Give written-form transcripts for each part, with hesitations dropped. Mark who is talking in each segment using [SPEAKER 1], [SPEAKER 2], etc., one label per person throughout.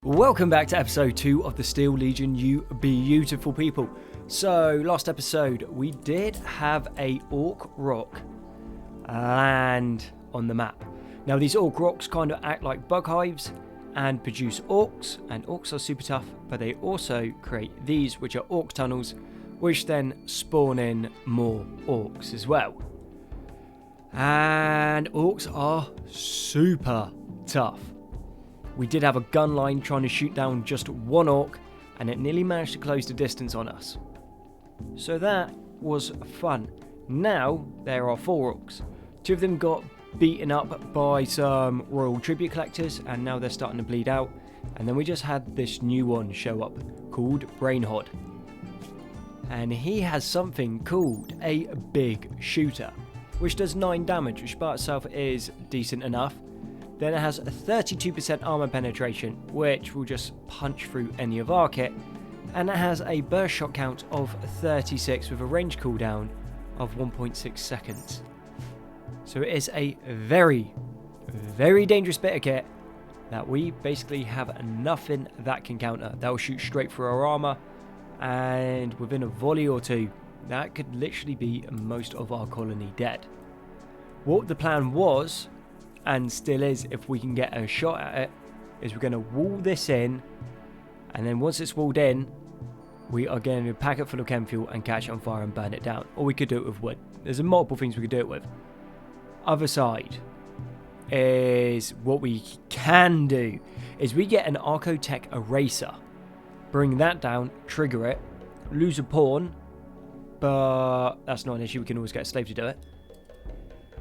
[SPEAKER 1] Welcome back to episode 2 of the Steel Legion, you beautiful people. So, last episode we did have a Orc Rock land on the map. Now these Orc Rocks kind of act like bug hives and produce orcs, and orcs are super tough, but they also create these which are orc tunnels, which then spawn in more orcs as well. And orcs are super tough. We did have a gun line trying to shoot down just one orc, and it nearly managed to close the distance on us. So that was fun. Now there are 4 orcs. 2 of them got beaten up by some royal tribute collectors, and now they're starting to bleed out. And then we just had this new one show up called Brainhod. And he has something called a big shooter, which does 9 damage, which by itself is decent enough. Then it has a 32% armor penetration, which will just punch through any of our kit. And it has a burst shot count of 36 with a range cooldown of 1.6 seconds. So it is a very, very dangerous bit of kit that we basically have nothing that can counter. That will shoot straight through our armor, and within a volley or 2, that could literally be most of our colony dead. What the plan was, and still is if we can get a shot at it, is we're going to wall this in, and then once it's walled in, we are going to pack it full of chem fuel and catch it on fire and burn it down. Or we could do it with wood. There's multiple things we could do it with. Other side is what we can do is we get an Archotech eraser, bring that down, trigger it, lose a pawn, but that's not an issue, we can always get a slave to do it.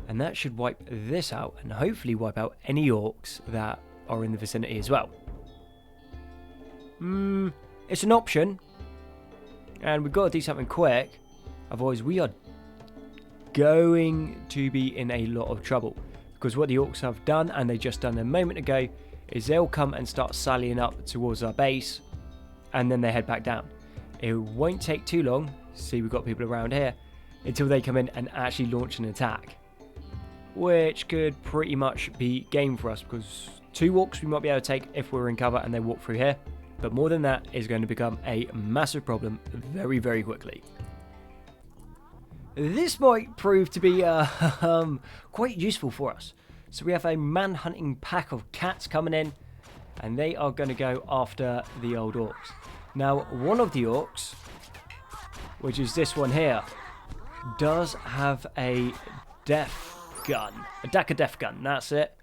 [SPEAKER 1] And that should wipe this out, and hopefully wipe out any orcs that are in the vicinity as well. It's an option, and we've got to do something quick, otherwise we are going to be in a lot of trouble. Because what the orcs have done, and they just done a moment ago, is they'll come and start sallying up towards our base, and then they head back down. It won't take too long, see we've got people around here, until they come in and actually launch an attack. Which could pretty much be game for us, because 2 orcs we might be able to take if we're in cover and they walk through here, but more than that is going to become a massive problem very, very quickly. This might prove to be quite useful for us. So we have a man-hunting pack of cats coming in, and they are going to go after the old orcs. Now, one of the orcs, which is this one here, does have a death gun, a Daka death gun, that's it.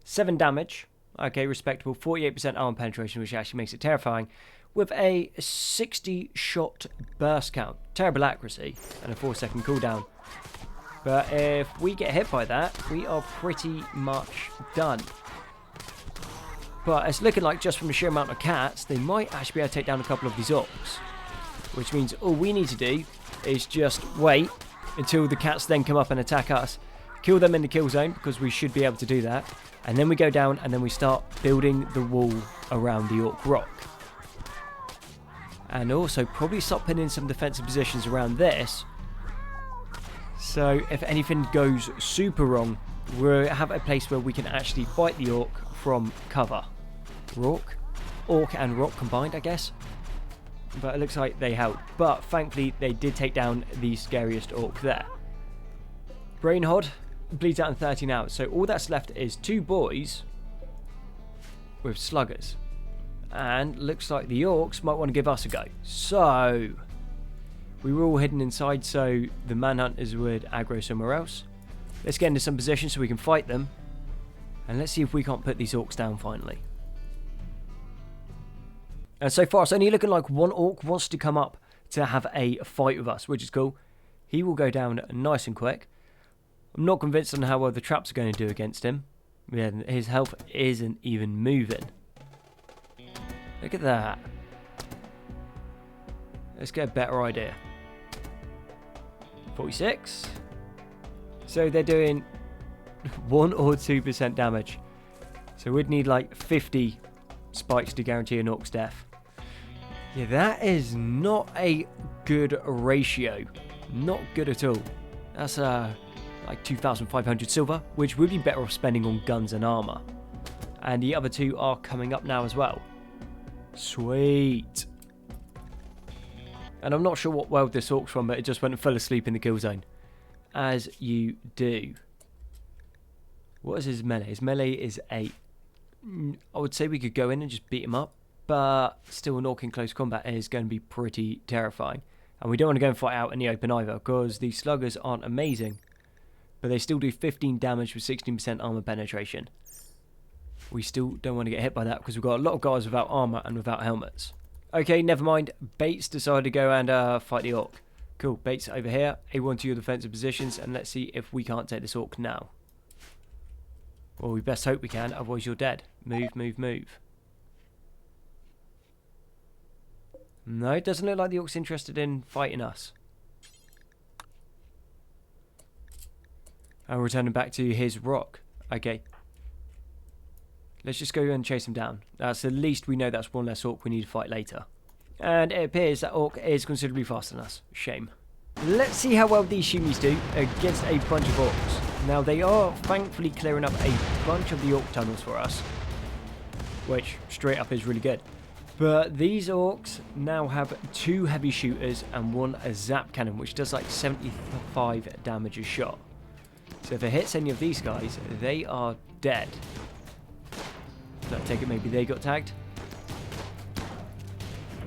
[SPEAKER 1] 7 damage, okay, respectable. 48% armor penetration, which actually makes it terrifying, with a 60 shot burst count, terrible accuracy, and a 4-second cooldown. But if we get hit by that, we are pretty much done. But it's looking like just from the sheer amount of cats, they might actually be able to take down a couple of these orcs, which means all we need to do is just wait until the cats then come up and attack us. Kill them in the kill zone, because we should be able to do that. And then we go down and then we start building the wall around the Orc Rock. And also probably start putting in some defensive positions around this. So if anything goes super wrong, we'll have a place where we can actually fight the Orc from cover. Orc and Rock combined, I guess. But it looks like they held. But thankfully they did take down the scariest Orc there. Brainhod bleeds out in 13 hours, so all that's left is 2 boys with sluggers, and looks like the orcs might want to give us a go. So we were all hidden inside, so the manhunters would aggro somewhere else. Let's get into some position so we can fight them, and let's see if we can't put these orcs down finally. And so far it's only looking like one orc wants to come up to have a fight with us, which is cool. He will go down nice and quick. I'm not convinced on how well the traps are going to do against him. Yeah, his health isn't even moving. Look at that. Let's get a better idea. 46. So they're doing 1 or 2% damage. So we'd need like 50 spikes to guarantee an orc's death. Yeah, that is not a good ratio. Not good at all. That's like 2,500 silver, which would be better off spending on guns and armor. And the other 2 are coming up now as well. Sweet. And I'm not sure what world this orc's from, but it just went and fell asleep in the kill zone. As you do. What is his melee? His melee is 8. I would say we could go in and just beat him up, but still an orc in close combat is going to be pretty terrifying. And we don't want to go and fight out in the open either, because these sluggers aren't amazing, but they still do 15 damage with 16% armor penetration. We still don't want to get hit by that, because we've got a lot of guys without armor and without helmets. Okay, never mind. Bates decided to go and fight the orc. Cool, Bates over here. A1 to your defensive positions, and let's see if we can't take this orc now. Well, we best hope we can, otherwise you're dead. Move, move, move. No, it doesn't look like the orc's interested in fighting us. And we're returning back to his rock. Okay. Let's just go and chase him down. That's the least we know. That's one less orc we need to fight later. And it appears that orc is considerably faster than us. Shame. Let's see how well these Shumis do against a bunch of orcs. Now, they are thankfully clearing up a bunch of the orc tunnels for us, which straight up is really good. But these orcs now have 2 heavy shooters and 1 zap cannon, which does like 75 damage a shot. So if it hits any of these guys, they are dead. So I take it maybe they got tagged.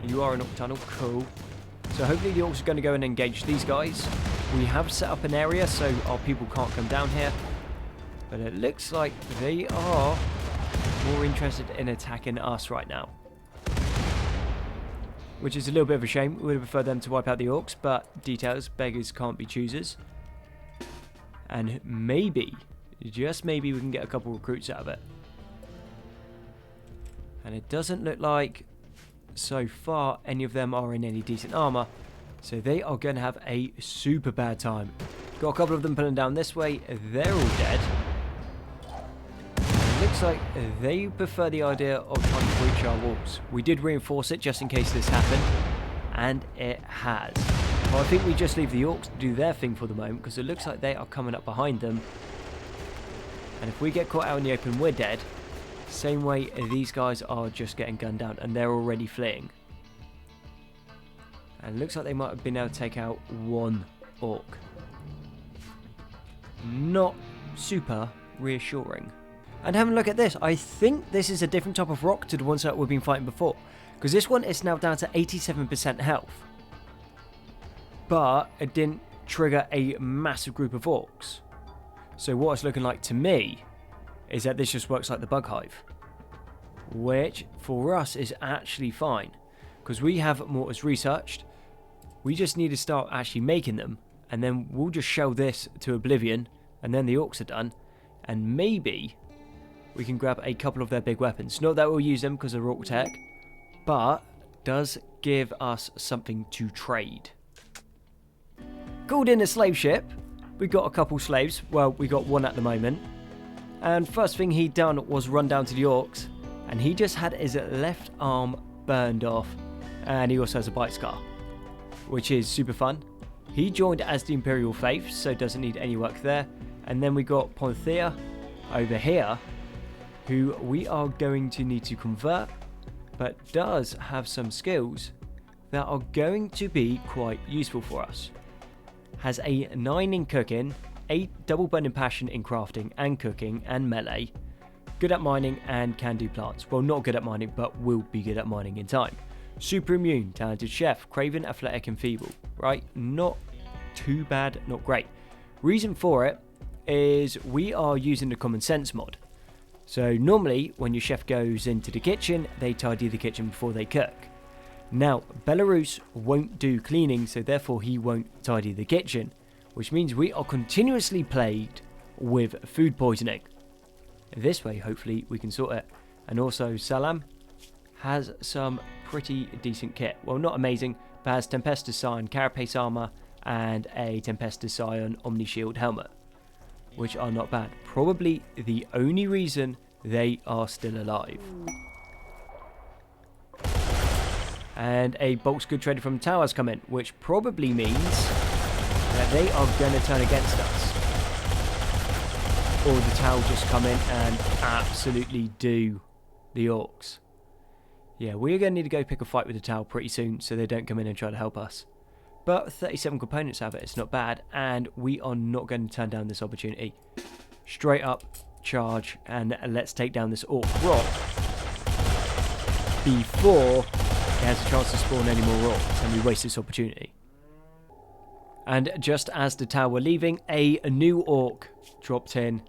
[SPEAKER 1] You are an orc tunnel, cool. So hopefully the orcs are going to go and engage these guys. We have set up an area so our people can't come down here. But it looks like they are more interested in attacking us right now. Which is a little bit of a shame. We would have preferred them to wipe out the orcs, but details, beggars can't be choosers. And maybe, just maybe, we can get a couple recruits out of it. And it doesn't look like, so far, any of them are in any decent armor. So they are going to have a super bad time. Got a couple of them pulling down this way. They're all dead. Looks like they prefer the idea of trying to breach our walls. We did reinforce it just in case this happened, and it has. But I think we just leave the orcs to do their thing for the moment, because it looks like they are coming up behind them. And if we get caught out in the open, we're dead. Same way these guys are just getting gunned down, and they're already fleeing. And it looks like they might have been able to take out 1 orc. Not super reassuring. And have a look at this. I think this is a different type of rock to the ones that we've been fighting before. Because this one is now down to 87% health. But it didn't trigger a massive group of orcs. So what it's looking like to me is that this just works like the bug hive. Which, for us, is actually fine. Because we have mortars researched. We just need to start actually making them. And then we'll just shell this to oblivion. And then the orcs are done. And maybe we can grab a couple of their big weapons. Not that we'll use them because they're orc tech, but does give us something to trade. Called in a slave ship. We got a couple slaves. Well, we got 1 at the moment. And first thing he'd done was run down to the orcs, and he just had his left arm burned off, and he also has a bite scar, which is super fun. He joined as the Imperial Faith, so doesn't need any work there. And then we got Ponthea over here, who we are going to need to convert, but does have some skills that are going to be quite useful for us. Has a 9 in cooking, 8 double burning passion in crafting and cooking and melee, good at mining and can do plants. Well, not good at mining, but will be good at mining in time. Super immune, talented chef, craven, athletic and feeble. Right, not too bad, not great. Reason for it is we are using the common sense mod. So normally when your chef goes into the kitchen, they tidy the kitchen before they cook. Now Belarus won't do cleaning, so therefore he won't tidy the kitchen, which means we are continuously plagued with food poisoning. This way hopefully we can sort it. And also Salam has some pretty decent kit. Well, not amazing, but has Tempestus Scion carapace armor and a Tempestus Scion Omni Shield helmet, which are not bad. Probably the only reason they are still alive. And a bulk's good trader from Tau has come in, which probably means that they are going to turn against us. Or the Tau just come in and absolutely do the orcs. Yeah, we're going to need to go pick a fight with the Tau pretty soon so they don't come in and try to help us. But 37 components out of it, it's not bad, and we are not going to turn down this opportunity. Straight up, charge, and let's take down this Orc Rock before it has a chance to spawn any more Orcs, and we waste this opportunity. And just as the Tau were leaving, a new Orc dropped in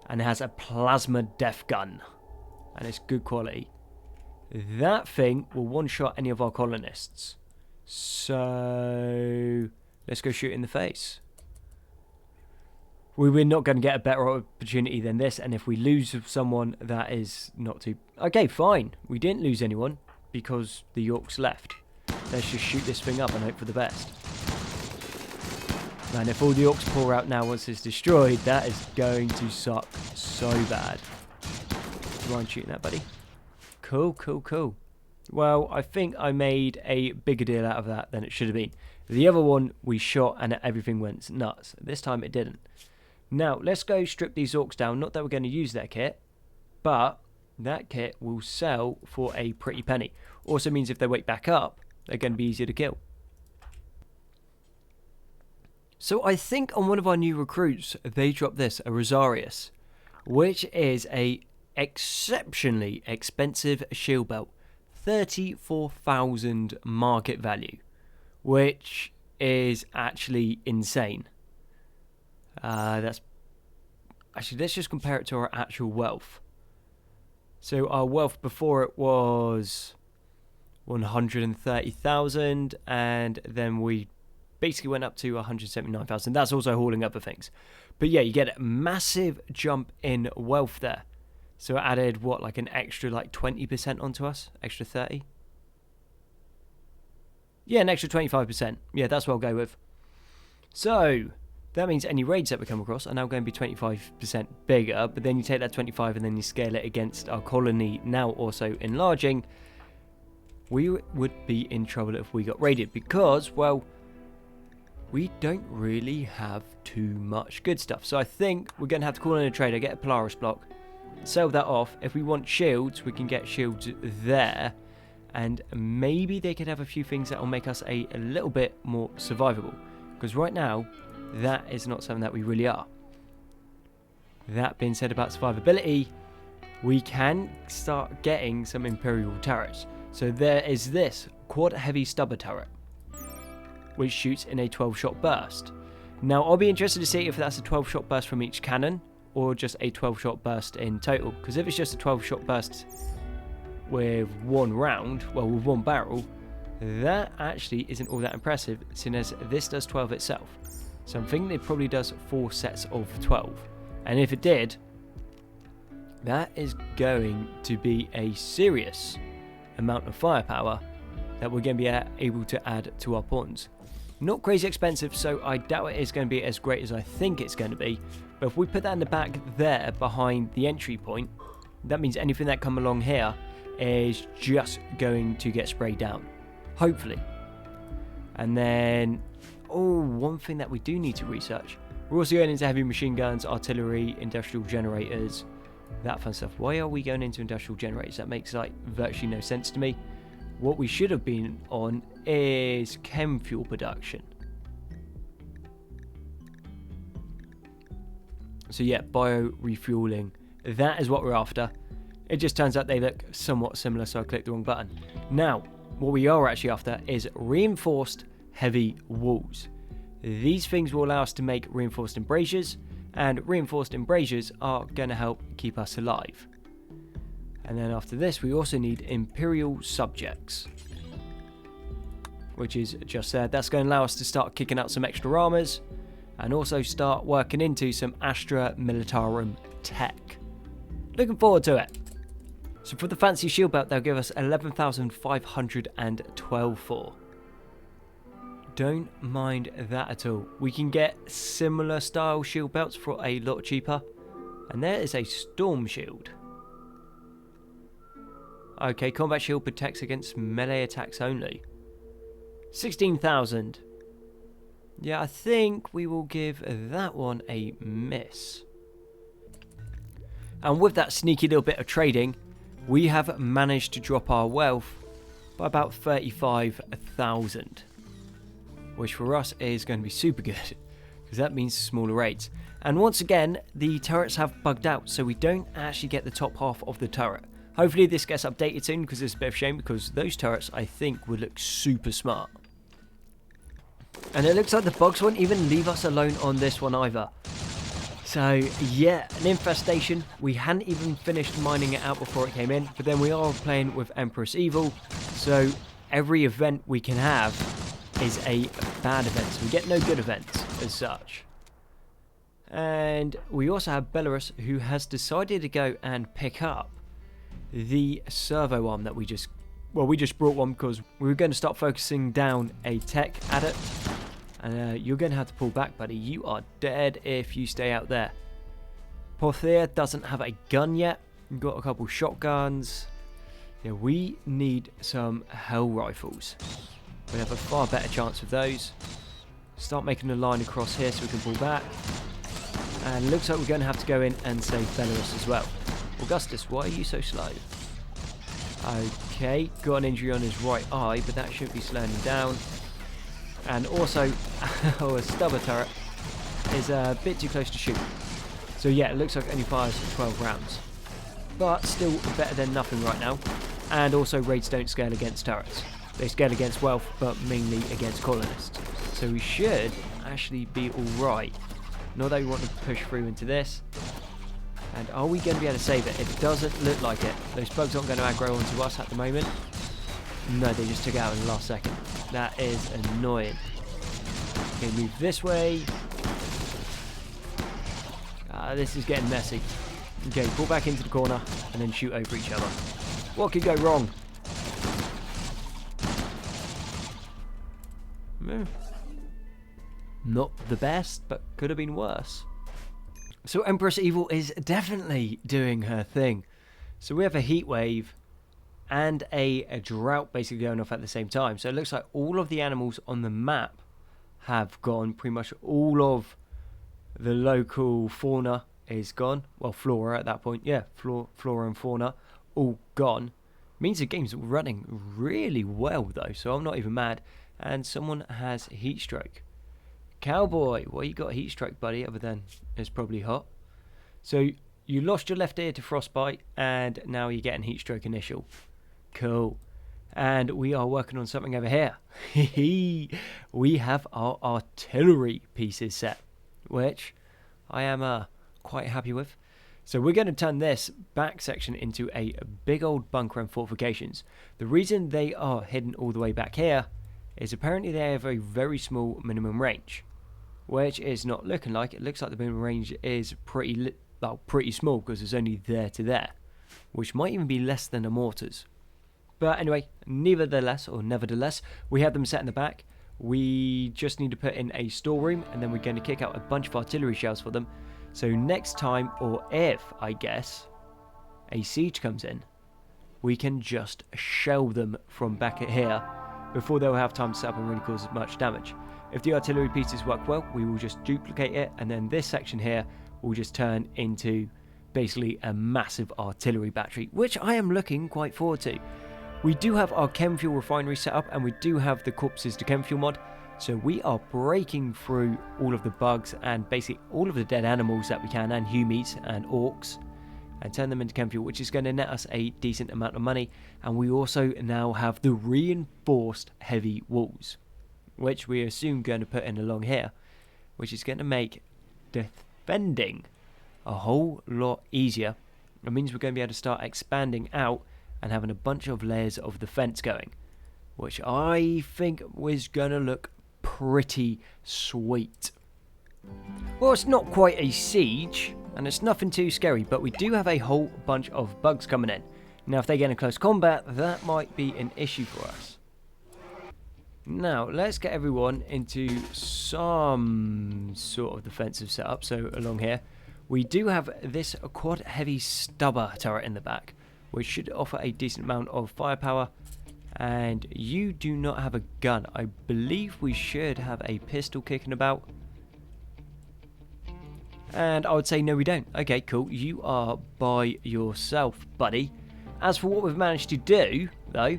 [SPEAKER 1] and has a plasma death gun, and it's good quality. That thing will one-shot any of our colonists. So let's go shoot in the face. We're not going to get a better opportunity than this, and if we lose someone, that is not too... Okay, fine. We didn't lose anyone because the Yorks left. Let's just shoot this thing up and hope for the best. Man, if all the Orcs pour out now once it's destroyed, that is going to suck so bad. Do you mind shooting that, buddy? Cool, cool, cool. Well, I think I made a bigger deal out of that than it should have been. The other one we shot and everything went nuts. This time it didn't. Now, let's go strip these Orcs down. Not that we're going to use their kit, but that kit will sell for a pretty penny. Also means if they wake back up, they're going to be easier to kill. So I think on one of our new recruits, they dropped this, a Rosarius, which is a exceptionally expensive shield belt, 34,000 market value, which is actually insane. That's actually, let's just compare it to our actual wealth. So our wealth before it was 130,000, and then we basically went up to 179,000. That's also hauling other things, but yeah, you get a massive jump in wealth there. So it added, what, like an extra like 20% onto us? Extra 30? Yeah, an extra 25%. Yeah, that's what I'll go with. So that means any raids that we come across are now going to be 25% bigger, but then you take that 25 and then you scale it against our colony now also enlarging. We would be in trouble if we got raided because, well, we don't really have too much good stuff. So I think we're going to have to call in a trader, get a Polaris block, sell that off. If we want shields, we can get shields there, and maybe they could have a few things that will make us a little bit more survivable, because right now that is not something that we really are. That being said about survivability, we can start getting some Imperial turrets. So there is this quad heavy stubber turret, which shoots in a 12-shot burst. Now I'll be interested to see if that's a 12-shot burst from each cannon or just a 12-shot burst in total, because if it's just a 12-shot burst with one round, well, with one barrel, that actually isn't all that impressive, seeing as this does 12 itself. So I'm thinking it probably does 4 sets of 12, and if it did, that is going to be a serious amount of firepower that we're going to be able to add to our pawns. Not crazy expensive, so I doubt it is going to be as great as I think it's going to be. But if we put that in the back there behind the entry point, that means anything that come along here is just going to get sprayed down. Hopefully. And then, oh, one thing that we do need to research. We're also going into heavy machine guns, artillery, industrial generators, that fun stuff. Why are we going into industrial generators? That makes like virtually no sense to me. What we should have been on is chem fuel production. So yeah, bio refueling. That is what we're after. It just turns out they look somewhat similar, so I clicked the wrong button. Now, what we are actually after is reinforced heavy walls. These things will allow us to make reinforced embrasures, and reinforced embrasures are going to help keep us alive. And then after this, we also need Imperial subjects, which is just there. That's going to allow us to start kicking out some extra armors and also start working into some Astra Militarum tech. Looking forward to it. So for the fancy shield belt, they'll give us 11,512 for. Don't mind that at all. We can get similar style shield belts for a lot cheaper. And there is a storm shield. Okay, combat shield protects against melee attacks only. 16,000. Yeah, I think we will give that one a miss. And with that sneaky little bit of trading, we have managed to drop our wealth by about 35,000, which for us is going to be super good, because that means smaller raids. And once again, the turrets have bugged out, so we don't actually get the top half of the turret. Hopefully this gets updated soon, because it's a bit of a shame, because those turrets, I think, would look super smart. And it looks like the bugs won't even leave us alone on this one either. So, yeah, an infestation. We hadn't even finished mining it out before it came in, but then we are playing with Empress Evil, so every event we can have is a bad event, so we get no good events as such. And we also have Belarus, who has decided to go and pick up the servo arm that we just brought one because we were going to start focusing down a tech adept. And you're going to have to pull back, buddy. You are dead if you stay out there. Porthia doesn't have a gun yet. We've got a couple shotguns. Yeah, we need some hell rifles. We have a far better chance with those. Start making a line across here so we can pull back. And it looks like we're going to have to go in and save Belarus as well. Augustus, why are you so slow? Okay, got an injury on his right eye, but that shouldn't be slowing him down. And also, our stubber turret is a bit too close to shoot. So yeah, it looks like it only fires 12 rounds. But still better than nothing right now. And also, raids don't scale against turrets. They scale against wealth, but mainly against colonists. So we should actually be alright. Not that we want to push through into this. And are we going to be able to save it? It doesn't look like it. Those bugs aren't going to aggro onto us at the moment. No, they just took it out in the last second. That is annoying. Okay, move this way. This is getting messy. Okay, pull back into the corner and then shoot over each other. What could go wrong? Not the best, but could have been worse. So Empress Evil is definitely doing her thing. So we have a heat wave and a drought basically going off at the same time. So it looks like all of the animals on the map have gone. Pretty much all of the local fauna is gone. Well, flora at that point. Yeah, flora and fauna all gone. Means the game's running really well though, so I'm not even mad. And someone has heat stroke. Cowboy, well, you got heat stroke, buddy, other than it's probably hot. So you lost your left ear to frostbite, and now you're getting heat stroke initial. Cool. And we are working on something over here. We have our artillery pieces set, which I am quite happy with. So we're going to turn this back section into a big old bunker and fortifications. The reason they are hidden all the way back here is apparently they have a very small minimum range, which is not looking like. It looks like the minimum range is pretty small because it's only there to there, which might even be less than the mortars. But anyway, nevertheless, we have them set in the back. We just need to put in a storeroom, and then we're going to kick out a bunch of artillery shells for them. So next time, or if, I guess, a siege comes in, we can just shell them from back at here before they'll have time to set up and really cause as much damage. If the artillery pieces work well, we will just duplicate it, and then this section here will just turn into basically a massive artillery battery, which I am looking quite forward to. We do have our chem fuel refinery set up, and we do have the corpses to chem fuel mod, so we are breaking through all of the bugs and basically all of the dead animals that we can, and humies and orcs, and turn them into chem fuel, which is going to net us a decent amount of money. And we also now have the reinforced heavy walls, which we are soon going to put in along here, which is going to make defending a whole lot easier. It means we're going to be able to start expanding out and having a bunch of layers of defense going, which I think is going to look pretty sweet. Well, it's not quite a siege, and it's nothing too scary, but we do have a whole bunch of bugs coming in. Now, if they get in close combat, that might be an issue for us. Now, let's get everyone into some sort of defensive setup. So, along here, we do have this quad heavy stubber turret in the back, which should offer a decent amount of firepower. And you do not have a gun. I believe we should have a pistol kicking about. And I would say no, we don't. Okay, cool. You are by yourself, buddy. As for what we've managed to do, though,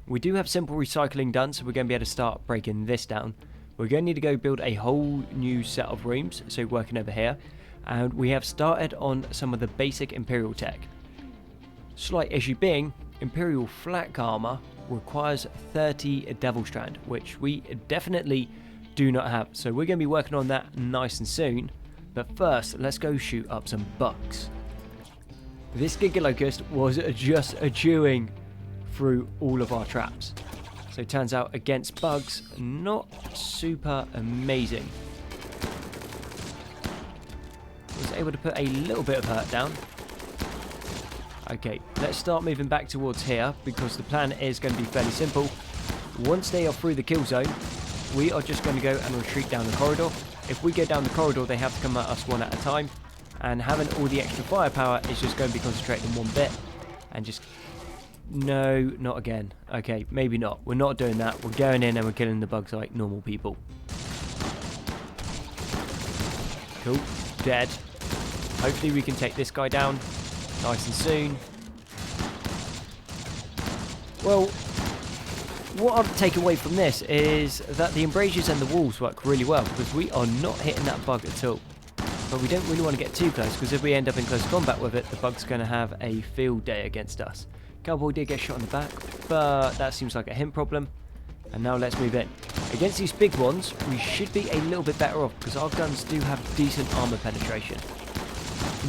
[SPEAKER 1] we do have simple recycling done, so we're going to be able to start breaking this down. We're going to need to go build a whole new set of rooms, so working over here. And we have started on some of the basic Imperial tech. Slight issue being, Imperial flak armor requires 30 Devil Strand, which we definitely do not have. So we're going to be working on that nice and soon. But first, let's go shoot up some bugs. This Giga Locust was just chewing through all of our traps. So it turns out against bugs, not super amazing. Was able to put a little bit of hurt down. Okay, let's start moving back towards here because the plan is going to be fairly simple. Once they are through the kill zone, we are just going to go and retreat down the corridor. If we go down the corridor, they have to come at us one at a time. And having all the extra firepower is just going to be concentrated in one bit. And just... No, not again. Okay, maybe not. We're not doing that. We're going in and we're killing the bugs like normal people. Cool. Dead. Hopefully we can take this guy down nice and soon. Well, what I've taken away from this is that the embrasures and the walls work really well because we are not hitting that bug at all. But we don't really want to get too close because if we end up in close combat with it, the bug's going to have a field day against us. Cowboy did get shot in the back, but that seems like a him problem. And now let's move in. Against these big ones, we should be a little bit better off because our guns do have decent armor penetration.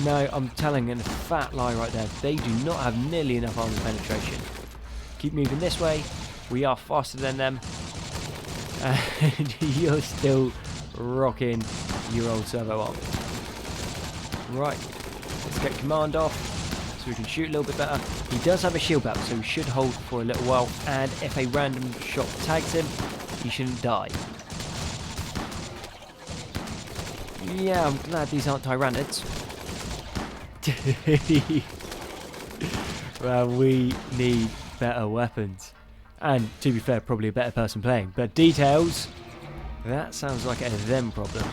[SPEAKER 1] No, I'm telling a fat lie right there. They do not have nearly enough armor penetration. Keep moving this way. We are faster than them. And you're still rocking your old servo arm. Right, let's get command off so we can shoot a little bit better. He does have a shield back, so he should hold for a little while. And if a random shot tags him, he shouldn't die. Yeah, I'm glad these aren't Tyranids. Well, we need better weapons. And, to be fair, probably a better person playing. But details, that sounds like a them problem.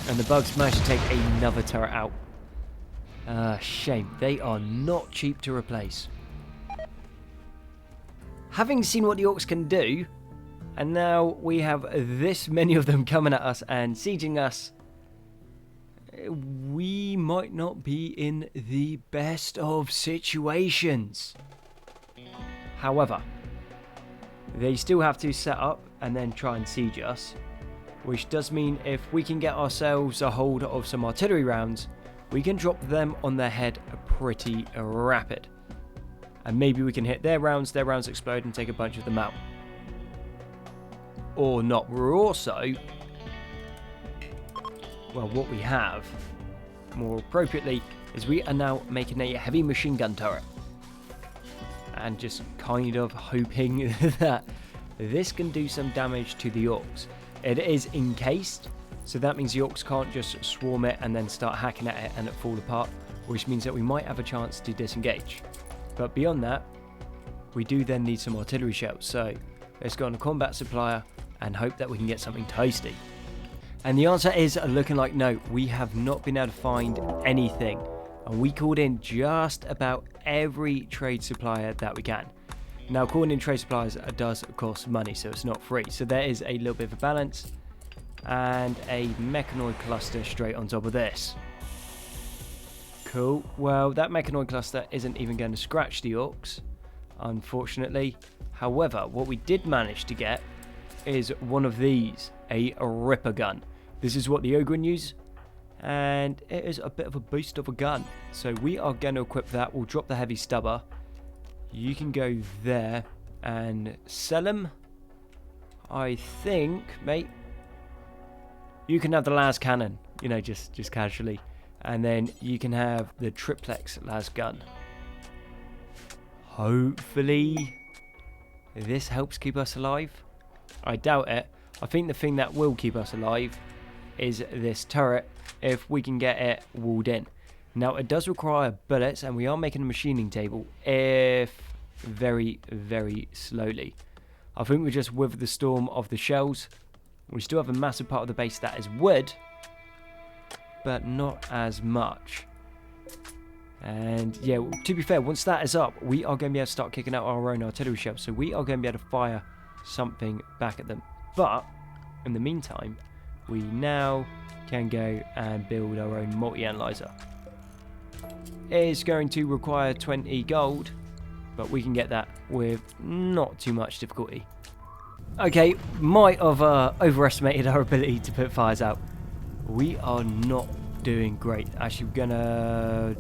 [SPEAKER 1] And the bugs managed to take another turret out. Shame. They are not cheap to replace. Having seen what the orcs can do, and now we have this many of them coming at us and sieging us, we might not be in the best of situations. However, they still have to set up and then try and siege us, which does mean if we can get ourselves a hold of some artillery rounds, we can drop them on their head pretty rapid. And maybe we can hit their rounds explode and take a bunch of them out. Or not. We're also... Well, what we have, more appropriately, is we are now making a heavy machine gun turret. And just kind of hoping that this can do some damage to the orcs. It is encased, so that means the orcs can't just swarm it and then start hacking at it and it fall apart, which means that we might have a chance to disengage. But beyond that, we do then need some artillery shells, so let's go on a combat supplier and hope that we can get something tasty. And the answer is looking like no, we have not been able to find anything. And we called in just about every trade supplier that we can. Now, calling in trade suppliers does cost money, so it's not free. So there is a little bit of a balance. And a mechanoid cluster straight on top of this. Cool. Well, that mechanoid cluster isn't even going to scratch the orcs, unfortunately. However, what we did manage to get is one of these, a Ripper gun. This is what the Ogren use, and it is a bit of a beast of a gun. So we are going to equip that. We'll drop the heavy stubber. You can go there and sell them. I think, mate, you can have the las cannon, you know, just casually. And then you can have the triplex las gun. Hopefully this helps keep us alive. I doubt it. I think the thing that will keep us alive is this turret, if we can get it walled in. Now, it does require bullets, and we are making a machining table, if very, very slowly. I think we're just with the storm of the shells. We still have a massive part of the base that is wood, but not as much. And yeah, to be fair, once that is up, we are going to be able to start kicking out our own artillery shells. So we are going to be able to fire something back at them. But in the meantime, we now can go and build our own multi-analyzer. It is going to require 20 gold, but we can get that with not too much difficulty. Okay, might have overestimated our ability to put fires out. We are not doing great. Actually, we're going to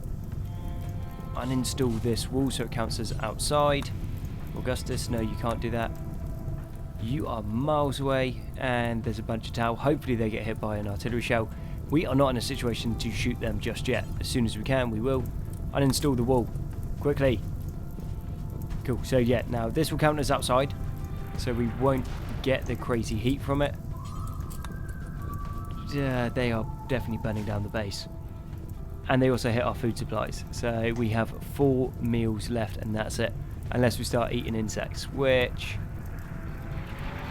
[SPEAKER 1] uninstall this wall so it counts as outside. Augustus, no, you can't do that. You are miles away, and there's a bunch of Tau. Hopefully they get hit by an artillery shell. We are not in a situation to shoot them just yet. As soon as we can, we will. Uninstall the wall. Quickly. Cool, so yeah, now this will count as outside, so we won't get the crazy heat from it. Yeah, they are definitely burning down the base. And they also hit our food supplies. So we have 4 meals left, and that's it. Unless we start eating insects, which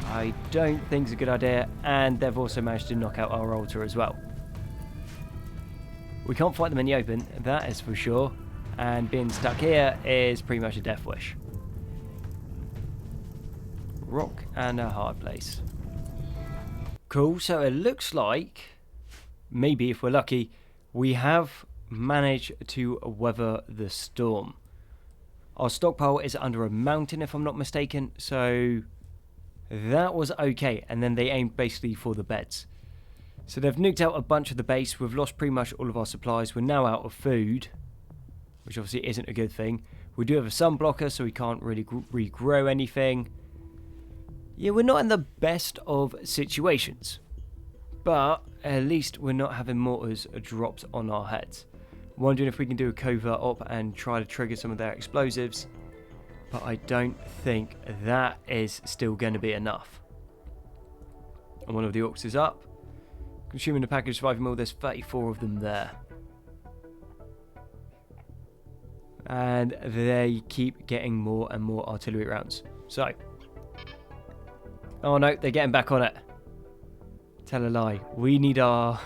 [SPEAKER 1] I don't think is a good idea. And they've also managed to knock out our altar as well. We can't fight them in the open, that is for sure. And being stuck here is pretty much a death wish. Rock and a hard place. Cool, so it looks like, maybe if we're lucky, we have managed to weather the storm. Our stockpile is under a mountain, if I'm not mistaken, so that was okay. And then they aimed basically for the beds. So they've nuked out a bunch of the base. We've lost pretty much all of our supplies. We're now out of food, which obviously isn't a good thing. We do have a sun blocker, so we can't really regrow anything. Yeah, we're not in the best of situations, but at least we're not having mortars dropped on our heads. Wondering if we can do a covert op and try to trigger some of their explosives, but I don't think that is still going to be enough. And one of the orcs is up. Consuming the package surviving meal, there's 34 of them there. And they keep getting more and more artillery rounds. So, oh no, they're getting back on it. Tell a lie. We need our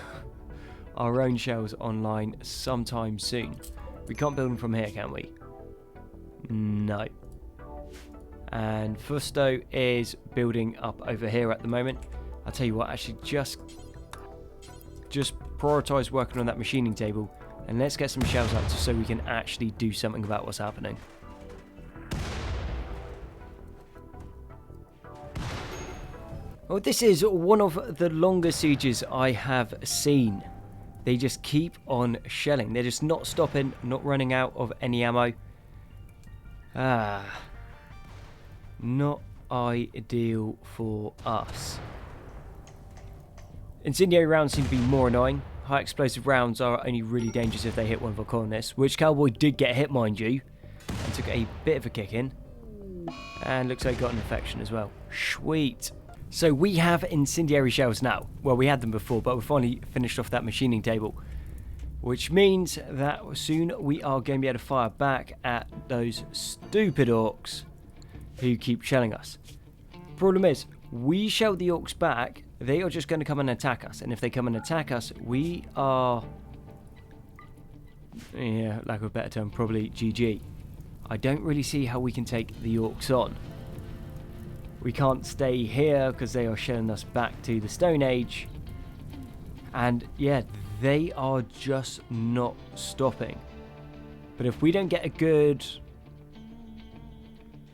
[SPEAKER 1] own shells online sometime soon. We can't build them from here, can we? No. And Fusto is building up over here at the moment. I'll tell you what, actually just prioritise working on that machining table, and let's get some shells out so we can actually do something about what's happening. Well, this is one of the longest sieges I have seen. They just keep on shelling. They're just not stopping, not running out of any ammo. Not ideal for us. Incendiary rounds seem to be more annoying. High explosive rounds are only really dangerous if they hit one of our colonists, which Cowboy did get hit, mind you, and took a bit of a kick in. And looks like he got an infection as well. Sweet. So we have incendiary shells now. Well, we had them before, but we finally finished off that machining table, which means that soon we are going to be able to fire back at those stupid orcs who keep shelling us. Problem is, we shell the orcs back, they are just going to come and attack us, and if they come and attack us, we are, yeah, lack of a better term, probably GG. I don't really see how we can take the orcs on. We can't stay here because they are shelling us back to the Stone Age, and yeah, they are just not stopping. But if we don't get a good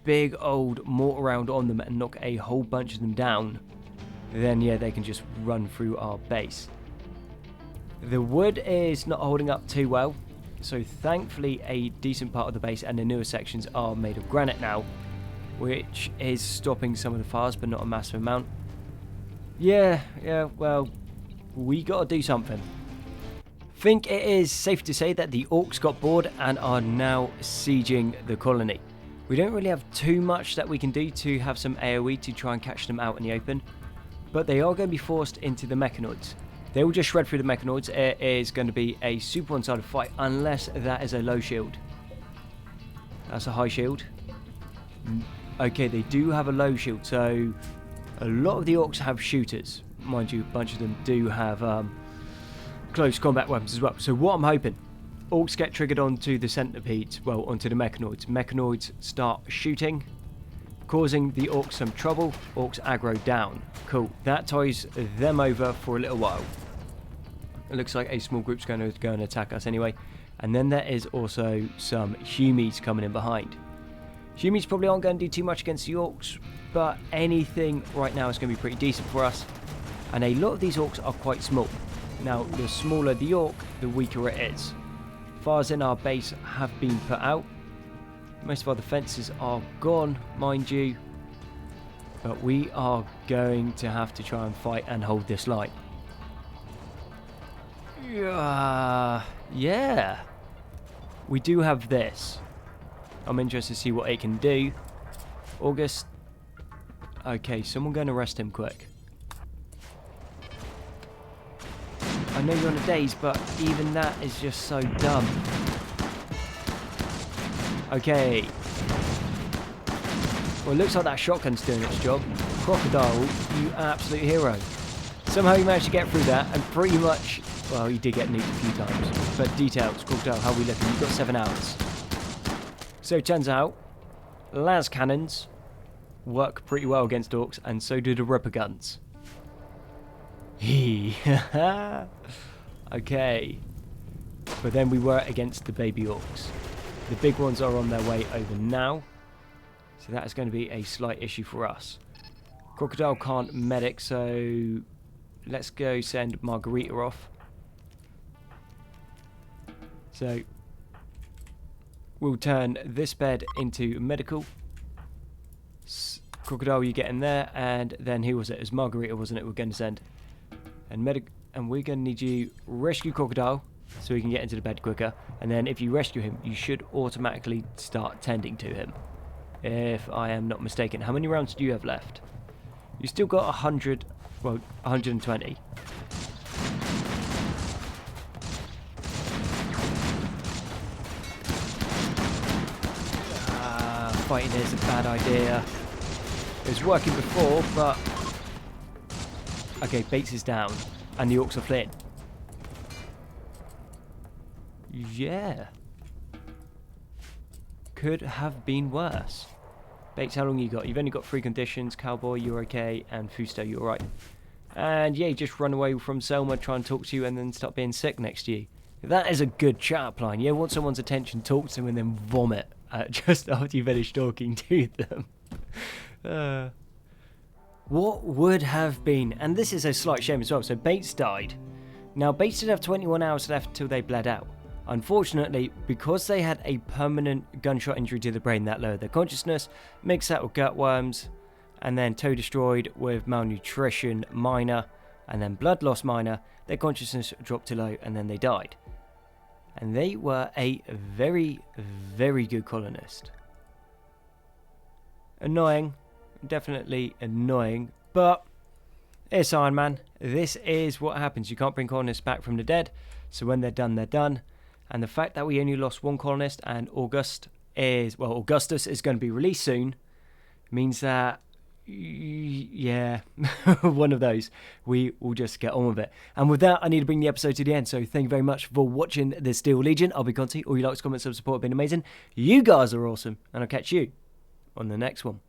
[SPEAKER 1] big old mortar round on them and knock a whole bunch of them down, then yeah, they can just run through our base. The wood is not holding up too well, so thankfully a decent part of the base and the newer sections are made of granite now, which is stopping some of the fires, but not a massive amount. Yeah, well, we gotta do something. Think it is safe to say that the orcs got bored and are now sieging the colony. We don't really have too much that we can do to have some AoE to try and catch them out in the open, but they are going to be forced into the mechanoids. They will just shred through the mechanoids. It is going to be a super one-sided fight unless that is a low shield. That's a high shield. Okay, they do have a low shield, so a lot of the orcs have shooters. Mind you, a bunch of them do have close combat weapons as well. So what I'm hoping, orcs get triggered onto the centipedes, well, onto the mechanoids. Mechanoids start shooting, causing the orcs some trouble. Orcs aggro down. Cool. That ties them over for a little while. It looks like a small group's going to go and attack us anyway. And then there is also some humies coming in behind. Humies probably aren't going to do too much against the orcs, but anything right now is going to be pretty decent for us. And a lot of these orcs are quite small. Now, the smaller the orc, the weaker it is. Fires in our base have been put out. Most of our defences are gone, mind you. But we are going to have to try and fight and hold this line. Yeah. We do have this. I'm interested to see what it can do. August. Okay, someone go and arrest him quick. I know you're on a daze, but even that is just so dumb. Okay. Well, it looks like that shotgun's doing its job. Crocodile, you absolute hero. Somehow you managed to get through that, and pretty much... Well, you did get nuked a few times. But details, Crocodile, how are we looking? You've got 7 hours. So it turns out, las cannons work pretty well against orcs, and so do the ripper guns. Okay. But then we were against the baby orcs. The big ones are on their way over now. So that is going to be a slight issue for us. Crocodile can't medic, so let's go send Margarita off. So we'll turn this bed into medical. Crocodile, you get in there, and then who was it? It was Margarita, wasn't it? We're going to send. And we're going to need you rescue Crocodile so he can get into the bed quicker. And then if you rescue him, you should automatically start tending to him. If I am not mistaken. How many rounds do you have left? You still got 100, well, 120. Fighting is a bad idea. It was working before, but... Okay, Bates is down, and the orcs are fleeing. Yeah. Could have been worse. Bates, how long you got? You've only got 3 conditions. Cowboy, you're okay, and Fusto, you're alright. And yeah, just run away from Selma, try and talk to you, and then stop being sick next to you. That is a good chat line. Yeah, want someone's attention, talk to them, and then vomit just after you finish talking to them. What would have been, and this is a slight shame as well, so Bates died. Now, Bates did have 21 hours left until they bled out. Unfortunately, because they had a permanent gunshot injury to the brain that lowered their consciousness, mixed that with gutworms, and then toe destroyed with malnutrition minor, and then blood loss minor, their consciousness dropped to low, and then they died. And they were a very, very good colonist. Annoying. Definitely annoying, but it's Ironman. This is what happens. You can't bring colonists back from the dead, so when they're done, they're done. And the fact that we only lost 1 colonist and Augustus is going to be released soon means that, yeah, one of those. We will just get on with it. And with that, I need to bring the episode to the end. So thank you very much for watching the Steel Legion. I'll be Conti. All your likes, comments, and support have been amazing. You guys are awesome, and I'll catch you on the next one.